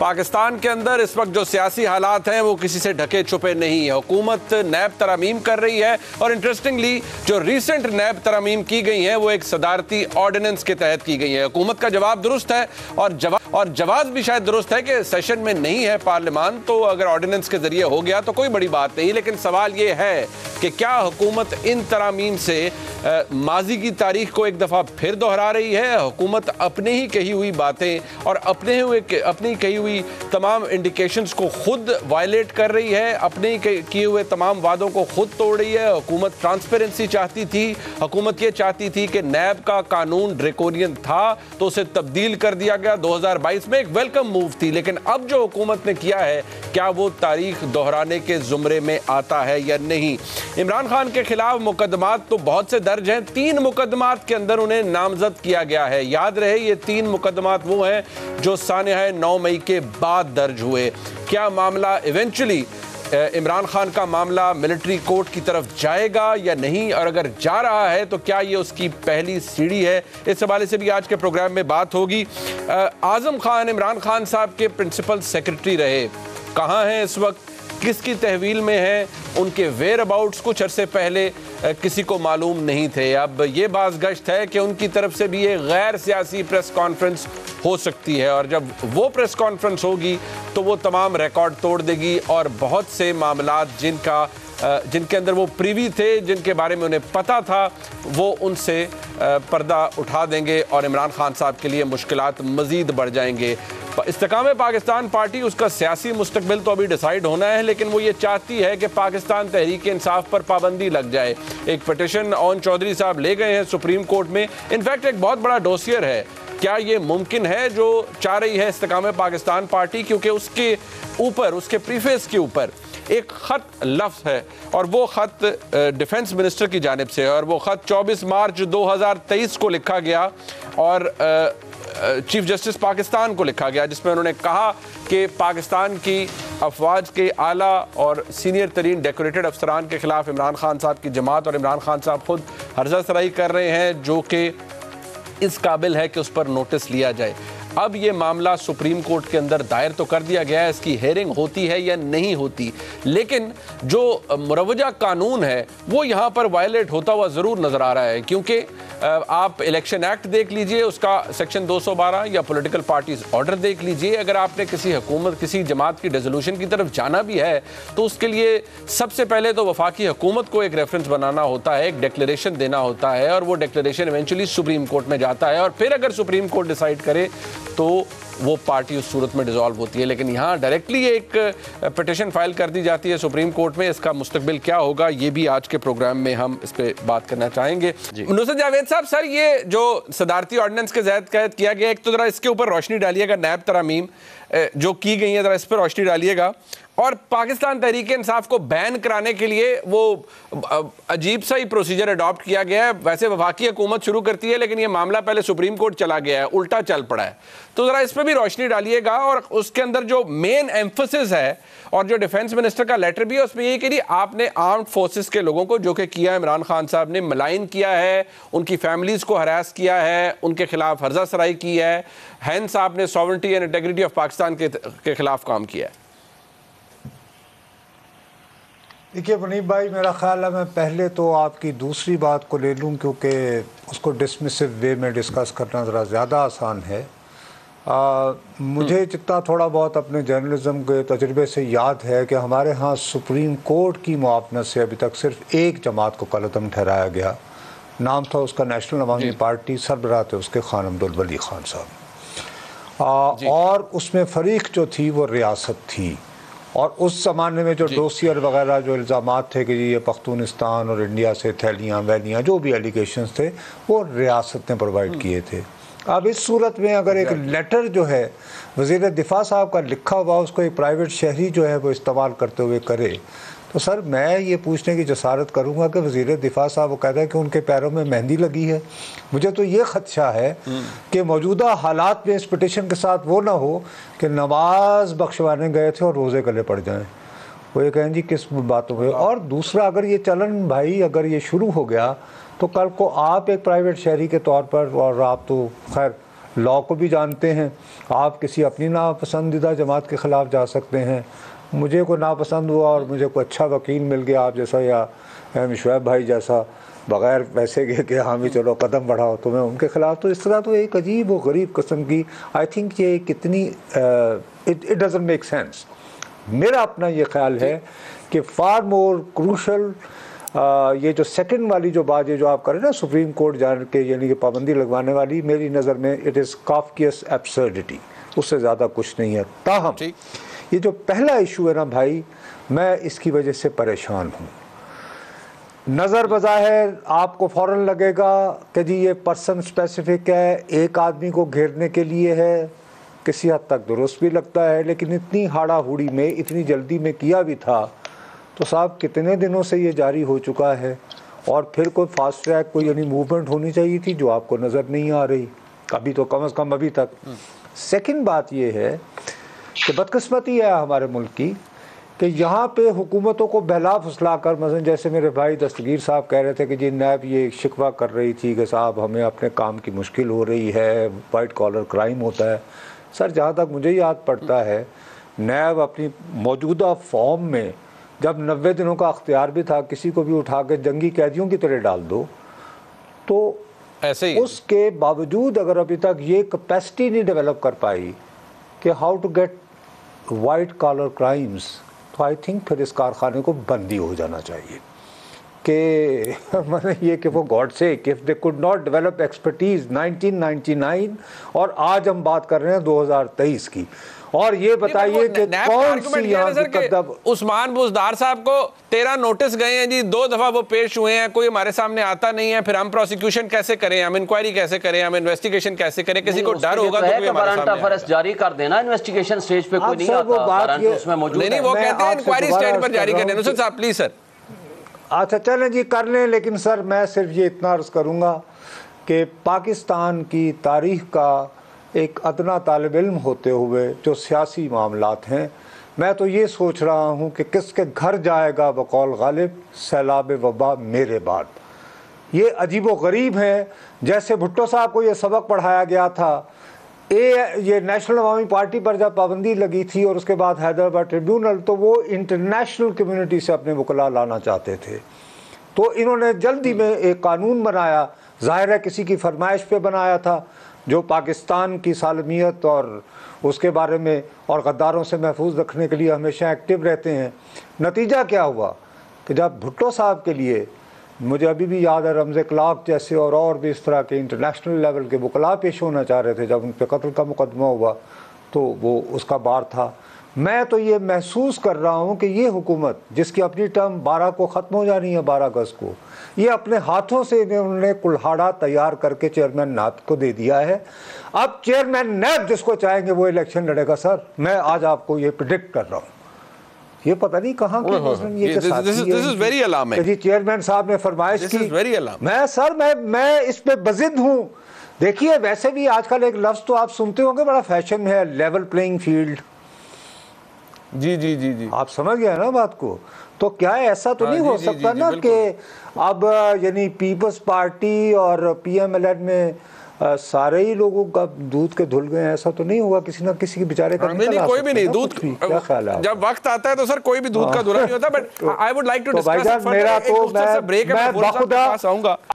पाकिस्तान के अंदर इस वक्त जो सियासी हालात हैं वो किसी से ढके छुपे नहीं है। हुकूमत नैब तरमीम कर रही है और इंटरेस्टिंगली जो रिसेंट नैब तरमीम की गई है वो एक सदारती ऑर्डिनेंस के तहत की गई है। हुकूमत का जवाब दुरुस्त है और जवाब भी शायद दुरुस्त है कि सेशन में नहीं है पार्लियामान, तो अगर ऑर्डिनेंस के जरिए हो गया तो कोई बड़ी बात नहीं। लेकिन सवाल ये है कि क्या हुकूमत इन तरामीम से माजी की तारीख को एक दफ़ा फिर दोहरा रही है? हुकूमत अपने ही कही हुई बातें और अपनी कही हुई तमाम इंडिकेशंस को खुद वायलेट कर रही है, अपने ही किए हुए तमाम वादों को खुद तोड़ रही है। हुकूमत ट्रांसपेरेंसी चाहती थी, हुकूमत ये चाहती थी कि नैब का कानून ड्रेकोनियन था तो उसे तब्दील कर दिया गया 2022 में, एक वेलकम मूव थी। लेकिन अब जो हुकूमत ने किया है क्या वो तारीख दोहराने के जुमरे में आता है या नहीं? इमरान खान के खिलाफ मुकदमात तो बहुत से दर्ज हैं, 3 मुकदमात के अंदर उन्हें नामजद किया गया है। याद रहे ये 3 मुकदमात वो हैं जो सानिया 9 मई के बाद दर्ज हुए। क्या मामला इवेंचुअली इमरान खान का मामला मिलिट्री कोर्ट की तरफ जाएगा या नहीं, और अगर जा रहा है तो क्या ये उसकी पहली सीढ़ी है? इस हवाले से भी आज के प्रोग्राम में बात होगी। आजम खान इमरान खान साहब के प्रिंसिपल सेक्रेटरी रहे, कहाँ हैं इस वक्त, किसकी तहवील में है, उनके वेयर अबाउट्स कुछ अरसे पहले किसी को मालूम नहीं थे। अब ये बाज़गश्त है कि उनकी तरफ से भी एक गैर सियासी प्रेस कॉन्फ्रेंस हो सकती है और जब वो प्रेस कॉन्फ्रेंस होगी तो वो तमाम रिकॉर्ड तोड़ देगी और बहुत से मामलात जिनके अंदर वो प्रीवी थे, जिनके बारे में उन्हें पता था, वो उनसे पर्दा उठा देंगे और इमरान खान साहब के लिए मुश्किलात मज़ीद बढ़ जाएंगे। इस्तेकाम पाकिस्तान पार्टी, उसका सियासी मुस्तकबिल तो अभी डिसाइड होना है, लेकिन वो ये चाहती है कि पाकिस्तान तहरीक इंसाफ पर पाबंदी लग जाए। एक पिटिशन ओन चौधरी साहब ले गए हैं सुप्रीम कोर्ट में, इनफैक्ट एक बहुत बड़ा डोसियर है। क्या ये मुमकिन है जो चाह रही है इस्तेकाम पाकिस्तान पार्टी? क्योंकि उसके ऊपर, उसके प्रीफेस के ऊपर एक ख़त लफ्ज़ है और वो ख़त डिफेंस मिनिस्टर की जानिब से है और वो ख़त 24 मार्च 2023 को लिखा गया और चीफ जस्टिस पाकिस्तान को लिखा गया, जिसमें उन्होंने कहा कि पाकिस्तान की अफवाज के आला और सीनियर तरीन डेकोरेटेड अफसरान के ख़िलाफ़ इमरान खान साहब की जमात और इमरान खान साहब खुद हर्जा सराई कर रहे हैं जो कि इस काबिल है कि उस पर नोटिस लिया जाए। अब ये मामला सुप्रीम कोर्ट के अंदर दायर तो कर दिया गया है, इसकी हेयरिंग होती है या नहीं होती, लेकिन जो मुरवजा कानून है वो यहाँ पर वायलेट होता हुआ ज़रूर नज़र आ रहा है। क्योंकि आप इलेक्शन एक्ट देख लीजिए, उसका सेक्शन 212 या पॉलिटिकल पार्टीज ऑर्डर देख लीजिए। अगर आपने किसी हुकूमत, किसी जमात की डिसोल्यूशन की तरफ जाना भी है तो उसके लिए सबसे पहले तो वफाकी हुकूमत को एक रेफरेंस बनाना होता है, एक डिक्लेरेशन देना होता है और वो डिक्लेरेशन इवेंचुअली सुप्रीम कोर्ट में जाता है और फिर अगर सुप्रीम कोर्ट डिसाइड करे तो वो पार्टी उस सूरत में डिसॉल्व होती है। लेकिन यहाँ डायरेक्टली एक पिटिशन फाइल कर दी जाती है सुप्रीम कोर्ट में। इसका मुस्तकबिल क्या होगा ये भी आज के प्रोग्राम में हम इस पे बात करना चाहेंगे। नुसरत जावेद साहब, सर ये जो सदारती ऑर्डिनेंस के तहत किया गया, एक तो जरा इसके ऊपर रोशनी डालिएगा, नैब तरामीम जो की गई है, जरा इस पर रोशनी डालिएगा। और पाकिस्तान तहरीक इंसाफ को बैन कराने के लिए वो अजीब सा ही प्रोसीजर अडॉप्ट किया गया है। वैसे वफाकी हुकूमत शुरू करती है लेकिन ये मामला पहले सुप्रीम कोर्ट चला गया है, उल्टा चल पड़ा है। तो ज़रा इस पर भी रोशनी डालिएगा और उसके अंदर जो मेन एम्फसिस है और जो डिफेंस मिनिस्टर का लेटर भी है उसमें ये कि आपने आर्म्ड फोर्सेस के लोगों को, जो कि किया है इमरान खान साहब ने, मलाइन किया है, उनकी फैमिलीज़ को हरास किया है, उनके खिलाफ हर्जा सराई की है, हैंस आपने sovereignty and integrity of Pakistan के खिलाफ काम किया है। देखिए मुनीब भाई, मेरा ख्याल है मैं पहले तो आपकी दूसरी बात को ले लूँ क्योंकि उसको डिसमिसिव वे में डिस्कस करना ज़रा ज़्यादा आसान है। मुझे जितना थोड़ा बहुत अपने जर्नलिज्म के तजुर्बे से याद है कि हमारे यहाँ सुप्रीम कोर्ट की मुआवनत से अभी तक सिर्फ एक जमात को कलअदम ठहराया गया, नाम था उसका नेशनल अवामी पार्टी, सरबराह थे उसके खान अब्दुल वली खान साहब, और उसमें फरीक जो थी वो रियासत थी। और उस ज़माने में जो डोसियर वगैरह जो इल्ज़ामात थे कि ये पख्तूनिस्तान और इंडिया से थैलियाँ वैलियाँ जो भी एलिगेशंस थे वो रियासत ने प्रोवाइड किए थे। अब इस सूरत में अगर एक लेटर जो है वज़ीर दिफा साहब का लिखा हुआ उसको एक प्राइवेट शहरी जो है वो इस्तेमाल करते हुए करे, तो सर मैं ये पूछने की जसारत करूँगा कि वज़ीर दिफा साहब वो कहता है कि उनके पैरों में मेहंदी लगी है। मुझे तो ये खदशा है कि मौजूदा हालात में इस पिटिशन के साथ वो ना हो कि नमाज बख्शवाने गए थे और रोज़े गले पड़ जाएं। वो ये कहें जी किस बातों में। और दूसरा, अगर ये चलन भाई अगर ये शुरू हो गया तो कल को आप एक प्राइवेट शहरी के तौर पर, और आप तो खैर लॉ को भी जानते हैं। आप किसी अपनी नापसंदीदा जमात के ख़िलाफ़ जा सकते हैं। मुझे कोई नापसंद हुआ और मुझे कोई अच्छा वकील मिल गया आप जैसा या शुएब भाई जैसा, बग़ैर पैसे के कि हाँ भी चलो कदम बढ़ाओ, तो मैं उनके ख़िलाफ़, तो इस तरह तो एक अजीब व गरीब किस्म की, आई थिंक ये कितनी इट डज़न्ट मेक सेंस। मेरा अपना ये ख्याल है कि फार मोर क्रूशल ये जो सेकंड वाली जो बात है जो आप करें ना सुप्रीम कोर्ट जाने के यानी कि पाबंदी लगवाने वाली, मेरी नज़र में इट इज़ काफ्कियस एब्सर्डिटी, उससे ज़्यादा कुछ नहीं है। ताहम ये जो पहला इशू है ना भाई, मैं इसकी वजह से परेशान हूँ। नज़र बज़ाहिर आपको फ़ौरन लगेगा कि जी ये पर्सन स्पेसिफिक है, एक आदमी को घेरने के लिए है, किसी हद तक दुरुस्त भी लगता है, लेकिन इतनी हाड़ा हुड़ी में इतनी जल्दी में किया भी था तो साहब कितने दिनों से ये जारी हो चुका है, और फिर कोई फास्ट ट्रैक कोई यानी मूवमेंट होनी चाहिए थी जो आपको नज़र नहीं आ रही अभी, तो कम से कम अभी तक। सेकंड बात ये है कि बदकिस्मती है हमारे मुल्क की कि यहाँ पे हुकूमतों को बहला फुसला कर, मसलन जैसे मेरे भाई दस्तगीर साहब कह रहे थे कि जी नैब ये शिकवा कर रही थी कि साहब हमें अपने काम की मुश्किल हो रही है, वाइट कॉलर क्राइम होता है। सर जहाँ तक मुझे याद पड़ता है, नैब अपनी मौजूदा फॉर्म में जब 90 दिनों का अख्तियार भी था, किसी को भी उठा के जंगी कैदियों की तरह डाल दो, तो ऐसे ही उसके बावजूद अगर अभी तक ये कैपेसिटी नहीं डेवलप कर पाई कि how to get white collar crimes, तो आई थिंक फिर इस कारखाने को बंद ही हो जाना चाहिए। कि मतलब ये कि वो गॉड से if they could not develop expertise 1999 और आज हम बात कर रहे हैं 2023 की, और ये बताइए कि कौन सी यहाँ उस्मान बुज़दार साहब को 13 नोटिस गए हैं जी, 2 दफा वो पेश हुए हैं, कोई हमारे सामने आता नहीं है, फिर हम प्रोसिक्यूशन कैसे करें, हम इंक्वायरी कैसे करें, हम इन्वेस्टिगेशन कैसे करें? किसी को डर होगा तो कोई हमारे सामने वारंट जारी कर देना, इन्वेस्टिगेशन स्टेज पे कोई नहीं आता, वारंट उसमें मौजूद नहीं, वो कहते हैं इंक्वायरी स्टेज पर जारी करें। नुसरत साहब प्लीज सर। अच्छा चलें जी कर लें, लेकिन सर मैं सिर्फ ये इतना अर्ज़ करूँगा कि पाकिस्तान की तारीख़ का एक अदना तालिब इल्म होते हुए जो सियासी मामलात हैं, मैं तो ये सोच रहा हूँ कि किसके घर जाएगा बकौल गालिब सैलाब वबा मेरे बाद। ये अजीब व गरीब हैं। जैसे भुट्टो साहब को ये सबक पढ़ाया गया था, ये नेशनल अवामी पार्टी पर जब पाबंदी लगी थी और उसके बाद हैदराबाद ट्रिब्यूनल, तो वो इंटरनेशनल कम्युनिटी से अपने वकला लाना चाहते थे, तो इन्होंने जल्दी में एक कानून बनाया, ज़ाहिर है किसी की फरमाइश पे बनाया था, जो पाकिस्तान की सालमियत और उसके बारे में और गद्दारों से महफूज रखने के लिए हमेशा एक्टिव रहते हैं। नतीजा क्या हुआ कि जब भुट्टो साहब के लिए, मुझे अभी भी याद है रमज़े क्लार्क जैसे और भी इस तरह के इंटरनेशनल लेवल के वकला पेश होना चाह रहे थे, जब उन पर कत्ल का मुकदमा हुआ तो वो उसका बार था। मैं तो ये महसूस कर रहा हूँ कि ये हुकूमत जिसकी अपनी टर्म 12 को ख़त्म हो जानी है, 12 अगस्त को, ये अपने हाथों से उन्होंने कुल्हाड़ा तैयार करके चेयरमैन नैब को दे दिया है। अब चेयरमैन नैब जिसको चाहेंगे वो इलेक्शन लड़ेगा। सर मैं आज आपको ये प्रिडिक्ट कर रहा हूँ, ये पता नहीं कहाँ की जी चेयरमैन साहब ने फरमाइश की। मैं सर मैं इस पे बजिद हूँ। देखिए वैसे भी आजकल एक लफ्ज़ तो आप सुनते होंगे, बड़ा फैशन है, लेवल प्लेइंग फील्ड। जी जी जी जी, आप समझ गए ना बात को। तो क्या ऐसा तो नहीं हो सकता ना कि अब यानी पीपल्स पार्टी और पीएमएलएन में सारे ही लोगों का दूध के धुल गए, ऐसा तो नहीं होगा? किसी ना किसी के बेचारे का नहीं, कोई भी नहीं दूध, क्या ख्याल है? जब वक्त आता है तो सर कोई भी दूध का धुला नहीं होता। But I would like to discuss मेरा तो मैं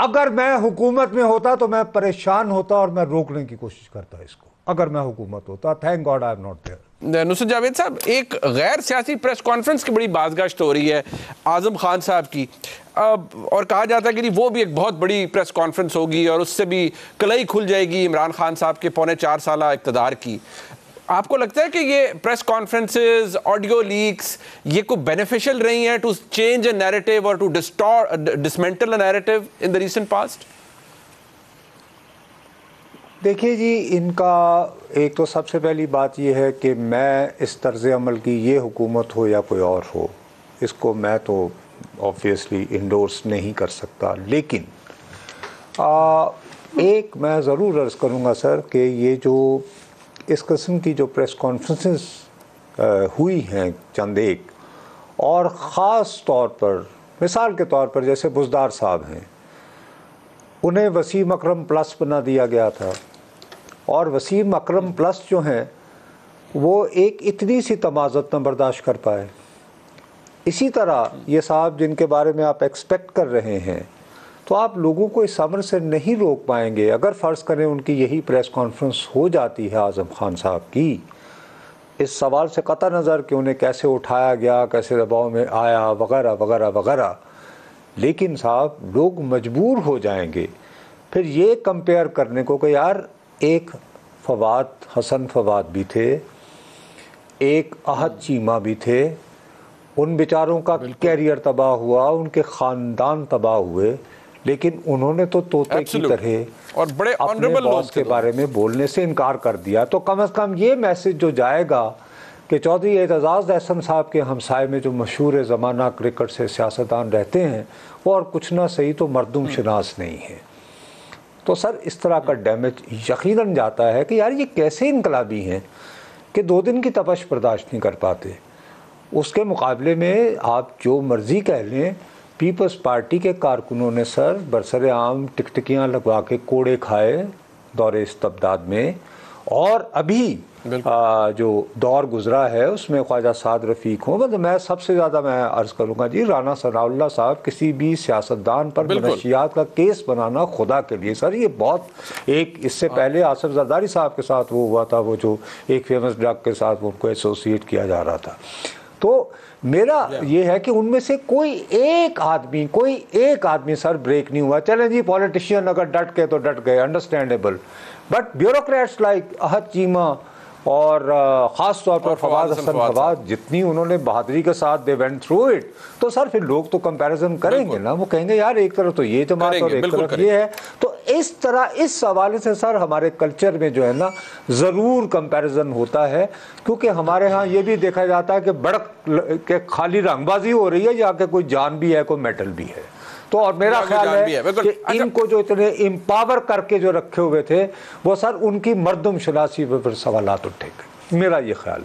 अगर मैं हुकूमत में होता तो मैं परेशान होता और मैं रोकने की कोशिश करता इसको, अगर मैं हुकूमत होता। Thank God I am not there. Nusrat Javed साहब, एक गैर सियासी प्रेस कॉन्फ्रेंस की बड़ी बाज़गश्त हो रही है आज़म खान साहब की, और कहा जाता है कि वो भी एक बहुत बड़ी प्रेस कॉन्फ्रेंस होगी और उससे भी कलई खुल जाएगी इमरान खान साहब के पौने 4 साल इक़्तिदार की। आपको लगता है कि ये प्रेस कॉन्फ्रेंसेस, ऑडियो लीक्स, ये को बेनिफिशियल रही हैं टू चेंज अ नैरेटिव और to dismantle a narrative in the recent past? देखिए जी, इनका एक तो सबसे पहली बात यह है कि मैं इस तर्ज़ अमल की, ये हुकूमत हो या कोई और हो, इसको मैं तो ऑब्वियसली इंडोर्स नहीं कर सकता। लेकिन एक मैं ज़रूर अर्ज़ करूँगा सर कि ये जो इस किस्म की जो प्रेस कॉन्फ्रेंसेस हुई हैं चंद एक, और ख़ास तौर पर मिसाल के तौर पर जैसे बुज़दार साहब हैं, उन्हें वसीम अकरम प्लस बना दिया गया था, और वसीम अकरम प्लस जो हैं वो एक इतनी सी तमाज़त न बर्दाश्त कर पाए। इसी तरह ये साहब जिनके बारे में आप एक्सपेक्ट कर रहे हैं, तो आप लोगों को इस अमर से नहीं रोक पाएंगे। अगर फ़र्ज़ करें उनकी यही प्रेस कॉन्फ्रेंस हो जाती है आज़म खान साहब की, इस सवाल से कतई नज़र कि उन्हें कैसे उठाया गया, कैसे दबाव में आया, वगैरह वगैरह वगैरह, लेकिन साहब लोग मजबूर हो जाएंगे फिर ये कंपेयर करने को कि यार एक फवाद हसन फवाद भी थे, एक अहद चीमा भी थे, उन बेचारों का कैरियर तबाह हुआ, उनके ख़ानदान तबाह हुए, लेकिन उन्होंने तो तोते की तरह और बड़े अपने बॉस के बारे में बोलने से इनकार कर दिया। तो कम से कम ये मैसेज जो जाएगा कि चौधरी एतजाज़ अहसन साहब के हमसाए में जो मशहूर ज़माना क्रिकेट से सियासतदान रहते हैं वो और कुछ ना सही तो मर्दुम शनास नहीं है। तो सर इस तरह का डैमेज यकीनन जाता है कि यार ये कैसे इनकलाबी हैं कि 2 दिन की तपश बर्दाश्त नहीं कर पाते। उसके मुकाबले में आप जो मर्ज़ी कह लें, पीपल्स पार्टी के कारकुनों ने सर बरसरे आम टिकटिकियाँ लगवा के कोड़े खाए दौरे इस्तबदाद में, और अभी जो दौर गुजरा है उसमें ख्वाजा साद रफ़ीक हों, मतलब मैं सबसे ज़्यादा मैं अर्ज़ करूँगा जी राना सनाउल्लाह साहब किसी भी सियासतदान पर मनशियात का केस बनाना खुदा के लिए सर ये बहुत, एक इससे पहले आसिफ जरदारी साहब के साथ वो हुआ था, वो जो एक फेमस ड्रग के साथ उनको एसोसिएट किया जा रहा था। तो मेरा ये है कि उनमें से कोई एक आदमी सर ब्रेक नहीं हुआ। चलें जी पॉलिटिशियन अगर डट गए तो डट गए, अंडरस्टैंडेबल, बट ब्यूरोक्रेट्स लाइक अहद चीमा और ख़ास तौर पर फवाद हसन फवाद जितनी उन्होंने बहादुरी के साथ दे वेंट थ्रू इट, तो सर फिर लोग तो कंपैरिजन करेंगे ना, वो कहेंगे यार एक तरफ तो ये जमात और एक तरफ ये है। तो इस तरह इस हवाले से सर हमारे कल्चर में जो है ना ज़रूर कंपैरिजन होता है, क्योंकि हमारे यहाँ ये भी देखा जाता है कि बड़क के खाली रंगबाजी हो रही है या कि कोई जान भी है, कोई मेटल भी है। तो और मेरा ख्याल है कि इनको जो इतने एम्पावर करके जो रखे हुए थे वो सर उनकी मर्दम शनासी पर सवालात उठेंगे, मेरा ये ख्याल है।